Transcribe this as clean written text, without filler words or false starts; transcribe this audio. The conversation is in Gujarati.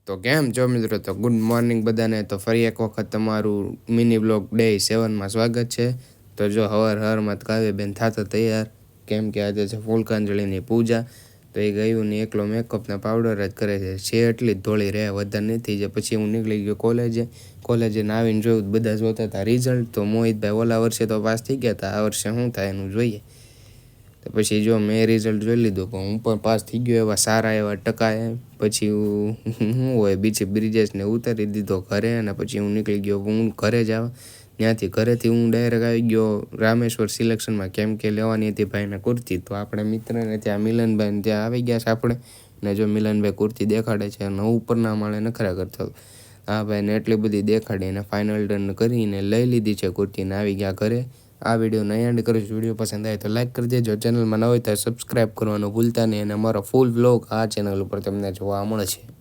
તો કેમ છો મિત્રો? તો ગુડ મોર્નિંગ બધાને. તો ફરી એક વખત તમારું મિની બ્લોગ ડે 7માં સ્વાગત છે. તો જો હવારમાં કાવ્યબેન થતા તૈયાર, કેમ કે આજે છે ફૂલકાંજળીની પૂજા. તો એ ગયું ને એકલો મેકઅપના પાવડર જ કરે છે એટલી જ ધોળી રહે, વધારે નથી. જે પછી હું નીકળી ગયો કોલેજે આવીને જોયું બધા જોતા હતા રિઝલ્ટ. તો મોહિતભાઈ ઓલા વર્ષે તો પાસ થઈ ગયા હતા, આ વર્ષે શું થાય એનું જોઈએ. તો પછી જો મેં રિઝલ્ટ જોઈ લીધું, પણ હું પણ પાસ થઈ ગયો એવા સારા એવા ટકા. પછી શું હોય, બીજે બ્રિજેશને ઉતારી દીધો ઘરે, અને પછી હું નીકળી ગયો હું ઘરે જ ત્યાંથી. ઘરેથી હું ડાયરેક્ટ આવી ગયો રામેશ્વર સિલેક્શનમાં, કેમ કે લેવાની હતી ભાઈને કુર્તી. તો આપણે મિત્રને ત્યાં મિલનભાઈને ત્યાં આવી ગયા છે આપણે, ને જો મિલનભાઈ કુર્તી દેખાડે છે અને ઉપરના માળે નખરા કરતા. હા ભાઈને એટલી બધી દેખાડીને ફાઇનલ ડન કરીને લઈ લીધી છે કુર્તીને આવી ગયા ઘરે. આ વિડીયોનો એન્ડ કરું છું. વિડીયો પસંદ આવે તો લાઈક કરી દેજો, ચેનલમાં ન હોય તો સબસ્ક્રાઈબ કરવાનું ભૂલતા નહીં, અને અમારો ફૂલ વ્લોગ આ ચેનલ ઉપર તમને જોવા મળશે.